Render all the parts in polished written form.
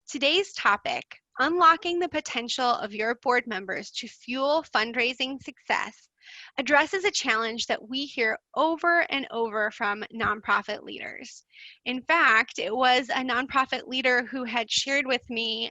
Today's topic, unlocking the potential of your board members to fuel fundraising success, addresses a challenge that we hear over and over from nonprofit leaders. In fact, it was a nonprofit leader who had shared with me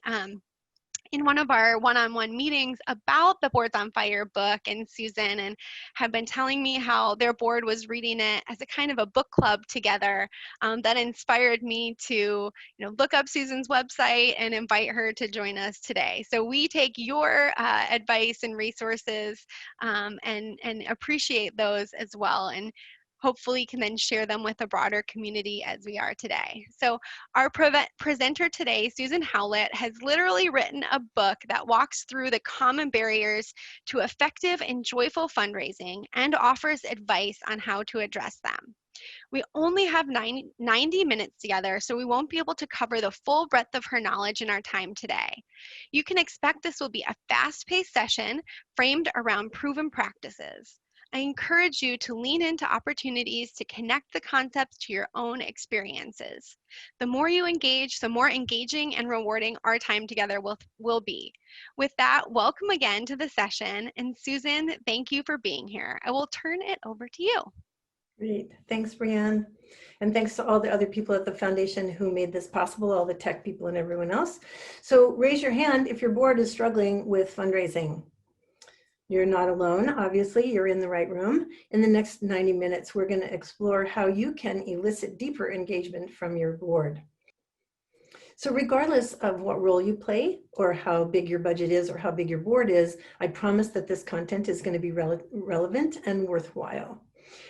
in one of our one-on-one meetings about the Boards on Fire book and Susan, and have been telling me how their board was reading it as a kind of a book club together, that inspired me to look up Susan's website and invite her to join us today. So we take your advice and resources and appreciate those as well, and hopefully can then share them with a broader community as we are today. So our presenter today, Susan Howlett, has literally written a book that walks through the common barriers to effective and joyful fundraising and offers advice on how to address them. We only have 90 minutes together, so we won't be able to cover the full breadth of her knowledge in our time today. You can expect this will be a fast-paced session framed around proven practices. I encourage you to lean into opportunities to connect the concepts to your own experiences. The more you engage, the more engaging and rewarding our time together will be. With that, welcome again to the session. And Susan, thank you for being here. I will turn it over to you. Great. Thanks, Brianne. And thanks to all the other people at the foundation who made this possible, all the tech people and everyone else. So raise your hand if your board is struggling with fundraising. You're not alone, obviously, you're in the right room. In the next 90 minutes, we're going to explore how you can elicit deeper engagement from your board. So regardless of what role you play or how big your budget is or how big your board is, I promise that this content is going to be relevant and worthwhile.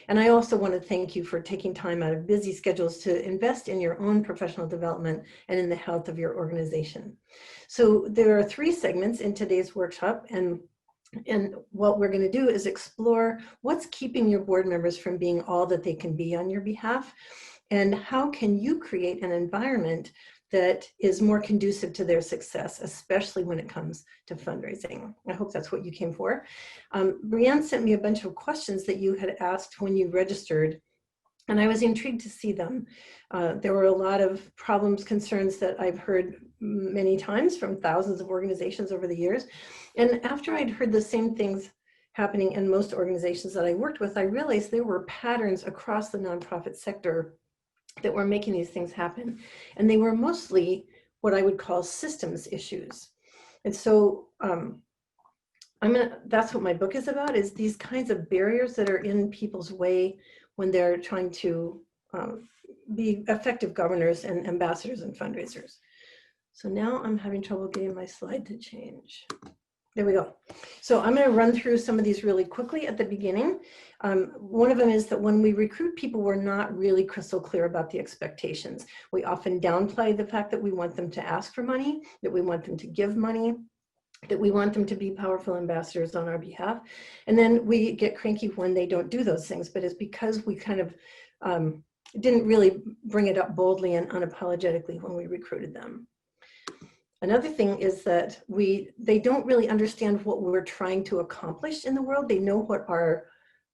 And I also want to thank you for taking time out of busy schedules to invest in your own professional development and in the health of your organization. So there are 3 segments in today's workshop, and what we're going to do is explore what's keeping your board members from being all that they can be on your behalf, and how can you create an environment that is more conducive to their success, especially when it comes to fundraising. I hope that's what you came for. Brianne sent me a bunch of questions that you had asked when you registered, and I was intrigued to see them. There were a lot of problems, concerns that I've heard many times from thousands of organizations over the years. And after I'd heard the same things happening in most organizations that I worked with, I realized there were patterns across the nonprofit sector that were making these things happen. And they were mostly what I would call systems issues. And so that's what my book is about, is these kinds of barriers that are in people's way when they're trying to be effective governors and ambassadors and fundraisers. So now I'm having trouble getting my slide to change. There we go. So I'm going to run through some of these really quickly at the beginning. One of them is that when we recruit people, we're not really crystal clear about the expectations. We often downplay the fact that we want them to ask for money, that we want them to give money, that we want them to be powerful ambassadors on our behalf. And then we get cranky when they don't do those things, but it's because we kind of didn't really bring it up boldly and unapologetically when we recruited them. Another thing is that they don't really understand what we're trying to accomplish in the world. They know what our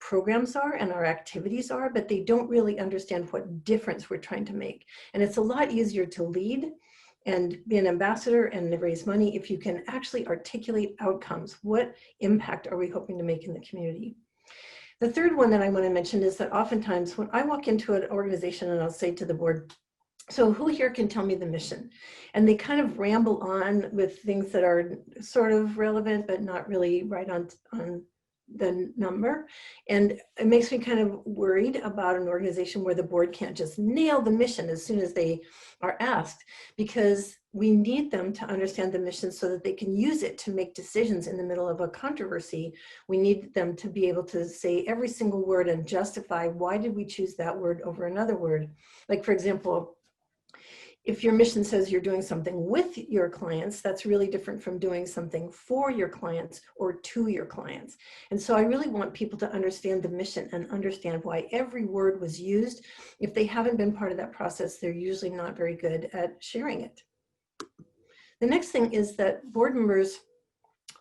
programs are and our activities are, but they don't really understand what difference we're trying to make. And it's a lot easier to lead and be an ambassador and raise money if you can actually articulate outcomes. What impact are we hoping to make in the community? The third one that I want to mention is that oftentimes when I walk into an organization and I'll say to the board, so who here can tell me the mission? And they kind of ramble on with things that are sort of relevant, but not really right on the number. And it makes me kind of worried about an organization where the board can't just nail the mission as soon as they are asked, because we need them to understand the mission so that they can use it to make decisions in the middle of a controversy. We need them to be able to say every single word and justify why did we choose that word over another word. Like, for example, if your mission says you're doing something with your clients, that's really different from doing something for your clients or to your clients. And so I really want people to understand the mission and understand why every word was used. If they haven't been part of that process, they're usually not very good at sharing it. The next thing is that board members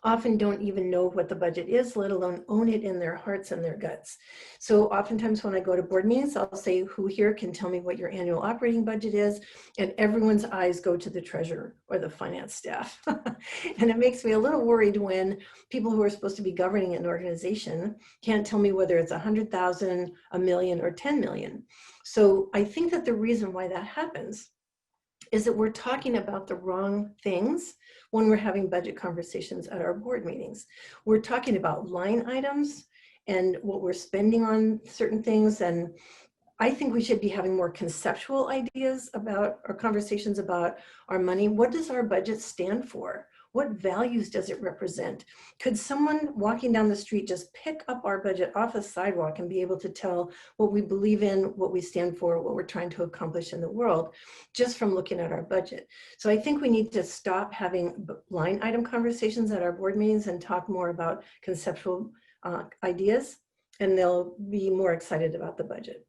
often don't even know what the budget is, let alone own it in their hearts and their guts. So oftentimes when I go to board meetings, I'll say, who here can tell me what your annual operating budget is? And everyone's eyes go to the treasurer or the finance staff. And it makes me a little worried when people who are supposed to be governing an organization can't tell me whether it's 100,000, a million, or 10 million. So I think that the reason why that happens is that we're talking about the wrong things when we're having budget conversations at our board meetings. We're talking about line items and what we're spending on certain things. And I think we should be having more conceptual ideas about our conversations about our money. What does our budget stand for? What values does it represent? Could someone walking down the street just pick up our budget off the sidewalk and be able to tell what we believe in, what we stand for, what we're trying to accomplish in the world, just from looking at our budget? So I think we need to stop having line item conversations at our board meetings and talk more about conceptual ideas, and they'll be more excited about the budget.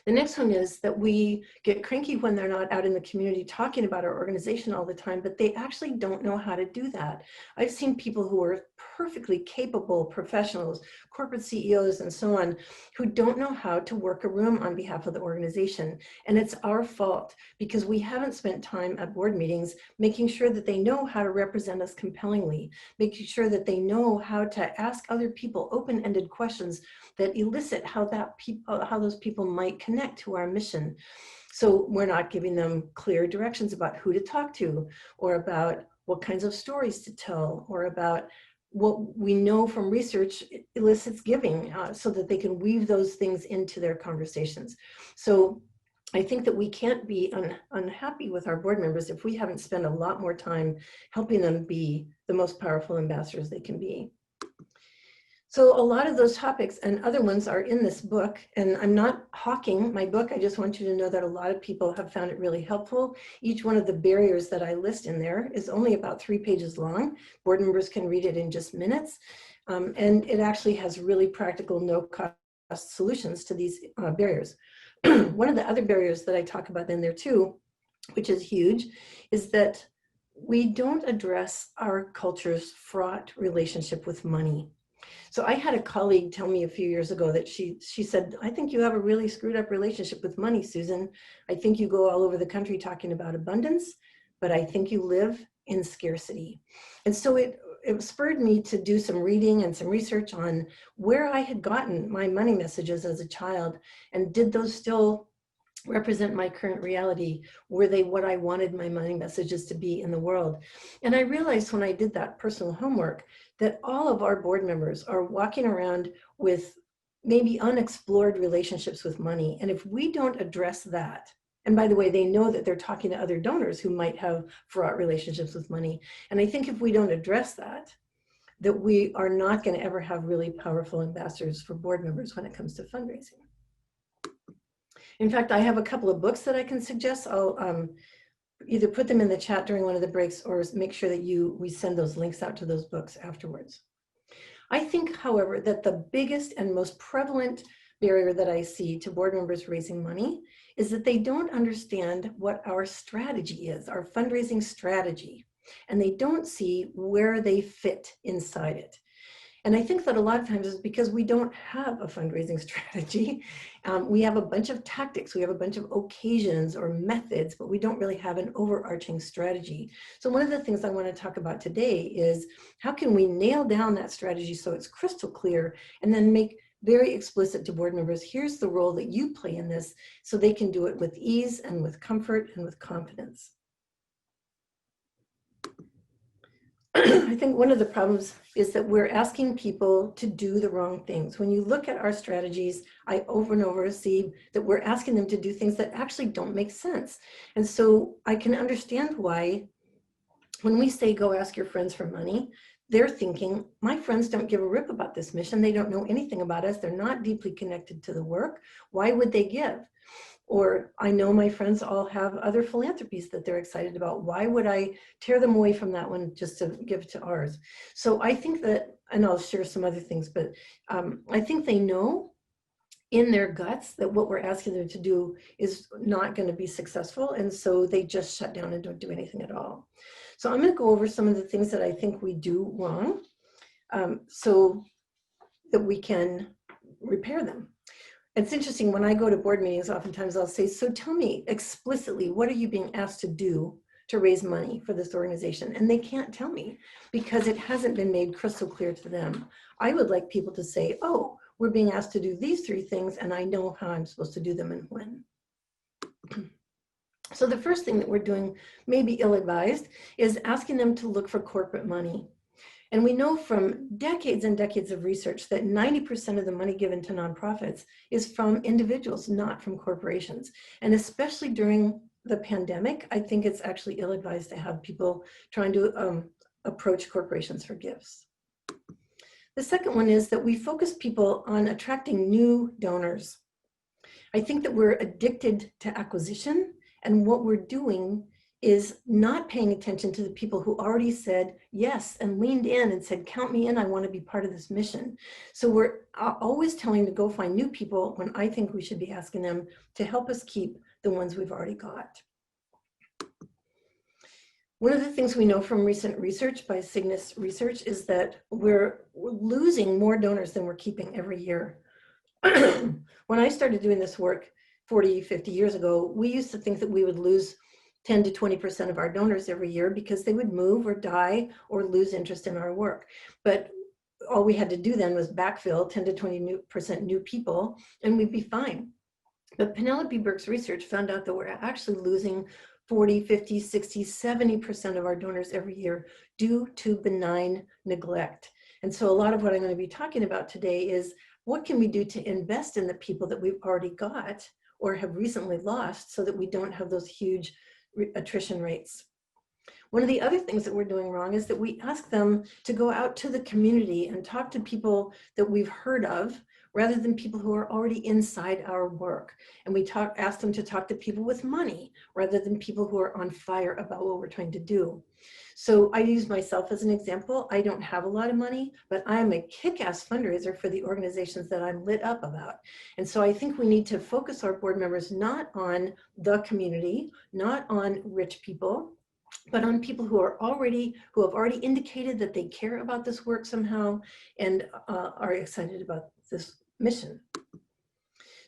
The next one is that we get cranky when they're not out in the community talking about our organization all the time, but they actually don't know how to do that. I've seen people who are perfectly capable professionals, corporate CEOs and so on, who don't know how to work a room on behalf of the organization. And it's our fault because we haven't spent time at board meetings making sure that they know how to represent us compellingly, making sure that they know how to ask other people open-ended questions that elicit how those people might connect to our mission. So we're not giving them clear directions about who to talk to, or about what kinds of stories to tell, or about what we know from research elicits giving, so that they can weave those things into their conversations. So I think that we can't be unhappy with our board members if we haven't spent a lot more time helping them be the most powerful ambassadors they can be. So a lot of those topics and other ones are in this book, and I'm not hawking my book. I just want you to know that a lot of people have found it really helpful. Each one of the barriers that I list in there is only about 3 pages long. Board members can read it in just minutes. And it actually has really practical, no-cost solutions to these barriers. One of the other barriers that I talk about in there too, which is huge, is that we don't address our culture's fraught relationship with money. So I had a colleague tell me a few years ago that she said, I think you have a really screwed up relationship with money, Susan. I think you go all over the country talking about abundance, but I think you live in scarcity. And so it spurred me to do some reading and some research on where I had gotten my money messages as a child, and did those still represent my current reality? Were they what I wanted my money messages to be in the world? And I realized when I did that personal homework that all of our board members are walking around with maybe unexplored relationships with money. And if we don't address that, and by the way, they know that they're talking to other donors who might have fraught relationships with money. And I think if we don't address that, that we are not going to ever have really powerful ambassadors for board members when it comes to fundraising. In fact, I have a couple of books that I can suggest. I'll either put them in the chat during one of the breaks, or make sure that we send those links out to those books afterwards. I think, however, that the biggest and most prevalent barrier that I see to board members raising money is that they don't understand what our strategy is, our fundraising strategy, and they don't see where they fit inside it. And I think that a lot of times is because we don't have a fundraising strategy. We have a bunch of tactics, we have a bunch of occasions or methods, but we don't really have an overarching strategy. So one of the things I want to talk about today is how can we nail down that strategy so it's crystal clear, and then make very explicit to board members, here's the role that you play in this, so they can do it with ease and with comfort and with confidence. I think one of the problems is that we're asking people to do the wrong things. When you look at our strategies, I over and over see that we're asking them to do things that actually don't make sense. And so I can understand why when we say go ask your friends for money, they're thinking, my friends don't give a rip about this mission. They don't know anything about us. They're not deeply connected to the work. Why would they give? Or I know my friends all have other philanthropies that they're excited about. Why would I tear them away from that one just to give to ours? So I think that, and I'll share some other things, but I think they know in their guts that what we're asking them to do is not going to be successful, and so they just shut down and don't do anything at all. So I'm going to go over some of the things that I think we do wrong, so that we can repair them. It's interesting, when I go to board meetings, oftentimes I'll say, so tell me explicitly, what are you being asked to do to raise money for this organization? And they can't tell me because it hasn't been made crystal clear to them. I would like people to say, oh, we're being asked to do these 3 things and I know how I'm supposed to do them and when. So the first thing that we're doing, maybe ill-advised, is asking them to look for corporate money. And we know from decades and decades of research that 90% of the money given to nonprofits is from individuals, not from corporations. And especially during the pandemic, I think it's actually ill-advised to have people trying to approach corporations for gifts. The second one is that we focus people on attracting new donors. I think that we're addicted to acquisition, and what we're doing is not paying attention to the people who already said yes and leaned in and said, count me in, I want to be part of this mission. So we're always telling them to go find new people when I think we should be asking them to help us keep the ones we've already got. One of the things we know from recent research by Cygnus Research is that we're losing more donors than we're keeping every year. When I started doing this work 40, 50 years ago, we used to think that we would lose 10 to 20% of our donors every year because they would move or die or lose interest in our work. But all we had to do then was backfill 10 to 20% new people and we'd be fine. But Penelope Burke's research found out that we're actually losing 40, 50, 60, 70% of our donors every year due to benign neglect. And so a lot of what I'm going to be talking about today is what can we do to invest in the people that we've already got or have recently lost so that we don't have those huge attrition rates. One of the other things that we're doing wrong is that we ask them to go out to the community and talk to people that we've heard of rather than people who are already inside our work. And we ask them to talk to people with money rather than people who are on fire about what we're trying to do. So I use myself as an example. I don't have a lot of money, but I am a kick-ass fundraiser for the organizations that I'm lit up about. And so I think we need to focus our board members not on the community, not on rich people, but on people who have already indicated that they care about this work somehow and are excited about this mission.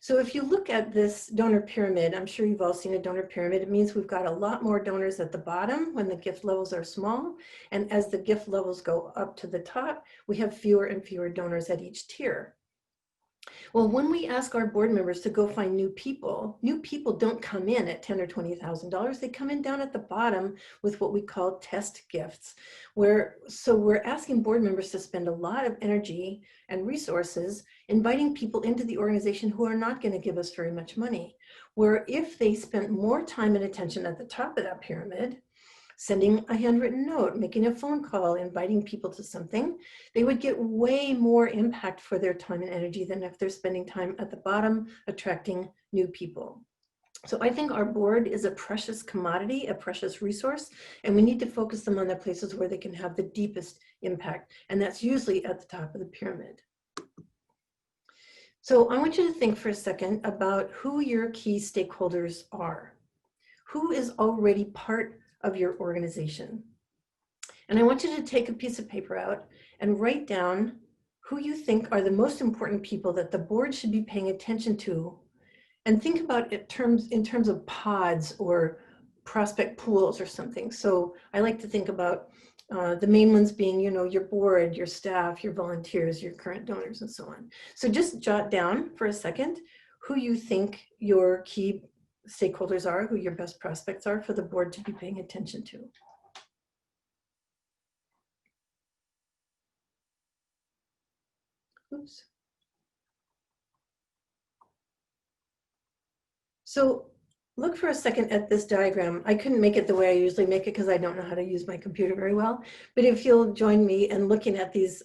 So if you look at this donor pyramid, I'm sure you've all seen a donor pyramid. It means we've got a lot more donors at the bottom when the gift levels are small. And as the gift levels go up to the top, we have fewer and fewer donors at each tier. Well, when we ask our board members to go find new people don't come in at $10,000 or $20,000. They come in down at the bottom with what we call test gifts. So we're asking board members to spend a lot of energy and resources inviting people into the organization who are not going to give us very much money. Where if they spent more time and attention at the top of that pyramid, sending a handwritten note, making a phone call, inviting people to something, they would get way more impact for their time and energy than if they're spending time at the bottom attracting new people. So I think our board is a precious commodity, a precious resource, and we need to focus them on the places where they can have the deepest impact, and that's usually at the top of the pyramid. So I want you to think for a second about who your key stakeholders are. Who is already part of your organization? And I want you to take a piece of paper out and write down who you think are the most important people that the board should be paying attention to, and think about it in terms of pods or prospect pools or something. So I like to think about the main ones being, your board, your staff, your volunteers, your current donors, and so on. So just jot down for a second who you think your key stakeholders are, who your best prospects are for the board to be paying attention to. Oops. So look for a second at this diagram. I couldn't make it the way I usually make it because I don't know how to use my computer very well. But if you'll join me in looking at these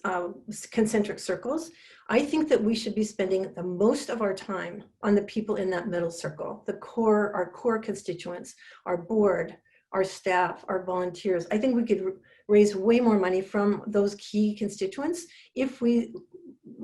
concentric circles, I think that we should be spending the most of our time on the people in that middle circle, our core constituents, our board, our staff, our volunteers. I think we could raise way more money from those key constituents if we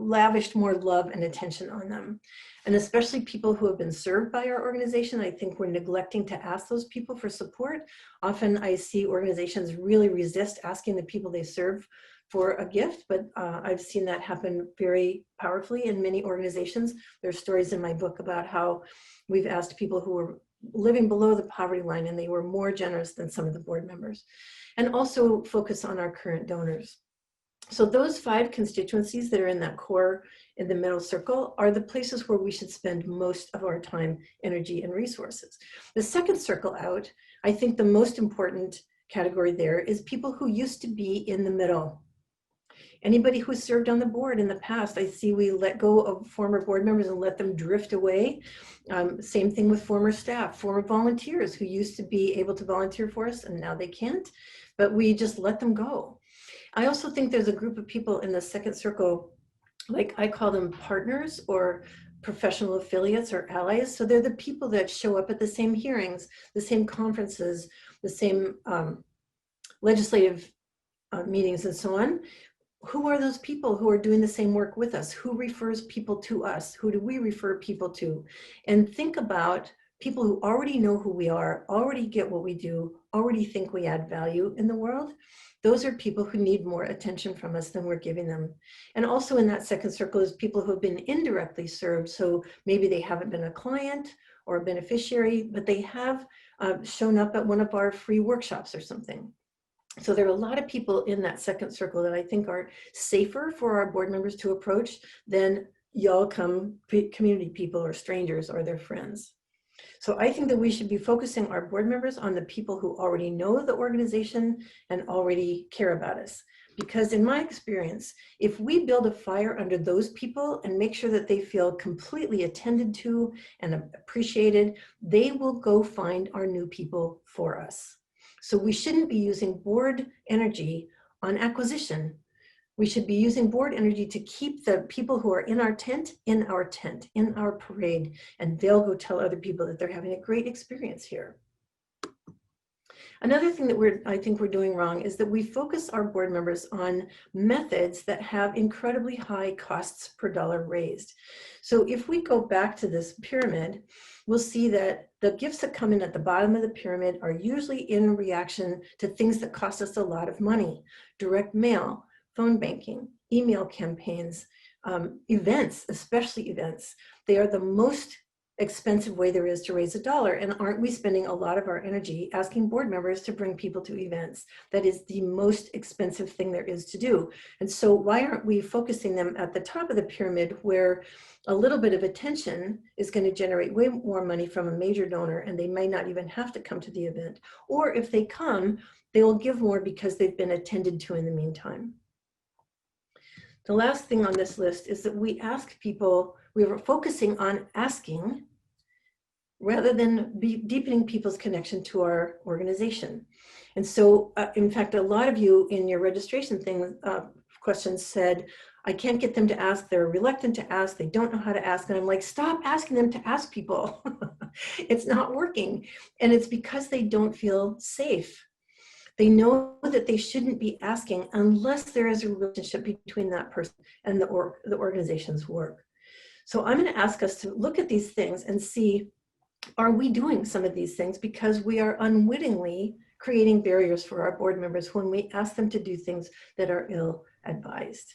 lavished more love and attention on them. And especially people who have been served by our organization, I think we're neglecting to ask those people for support. Often I see organizations really resist asking the people they serve for a gift, but I've seen that happen very powerfully in many organizations. There's stories in my book about how we've asked people who were living below the poverty line and they were more generous than some of the board members. And also focus on our current donors. So those 5 constituencies that are in that core in the middle circle are the places where we should spend most of our time, energy, and resources. The second circle out, I think the most important category there is people who used to be in the middle. Anybody who served on the board in the past, I see we let go of former board members and let them drift away. Same thing with former staff, former volunteers who used to be able to volunteer for us and now they can't, but we just let them go. I also think there's a group of people in the second circle, like I call them partners or professional affiliates or allies. So they're the people that show up at the same hearings, the same conferences, the same legislative meetings and so on. Who are those people who are doing the same work with us? Who refers people to us? Who do we refer people to? And think about people who already know who we are, already get what we do, already think we add value in the world. Those are people who need more attention from us than we're giving them. And also in that second circle is people who have been indirectly served. So maybe they haven't been a client or a beneficiary, but they have shown up at one of our free workshops or something. So there are a lot of people in that second circle that I think are safer for our board members to approach than y'all come community people or strangers or their friends. So I think that we should be focusing our board members on the people who already know the organization and already care about us. Because in my experience, if we build a fire under those people and make sure that they feel completely attended to and appreciated, they will go find our new people for us. So we shouldn't be using board energy on acquisition. We should be using board energy to keep the people who are in our tent, in our parade, and they'll go tell other people that they're having a great experience here. Another thing that I think we're doing wrong is that we focus our board members on methods that have incredibly high costs per dollar raised. So if we go back to this pyramid, we'll see that the gifts that come in at the bottom of the pyramid are usually in reaction to things that cost us a lot of money: direct mail, phone banking, email campaigns, events, especially events. They are the most expensive way there is to raise $1. And aren't we spending a lot of our energy asking board members to bring people to events? That is the most expensive thing there is to do. And so why aren't we focusing them at the top of the pyramid, where a little bit of attention is going to generate way more money from a major donor, and they may not even have to come to the event? Or if they come, they will give more because they've been attended to in the meantime. The last thing on this list is that we ask people, we were focusing on asking rather than deepening people's connection to our organization. And so, in fact, a lot of you in your registration thing questions said, I can't get them to ask, they're reluctant to ask, they don't know how to ask. And I'm like, stop asking them to ask people. It's not working. And it's because they don't feel safe. They know that they shouldn't be asking unless there is a relationship between that person and the organization's work. So I'm going to ask us to look at these things and see, are we doing some of these things because we are unwittingly creating barriers for our board members when we ask them to do things that are ill-advised?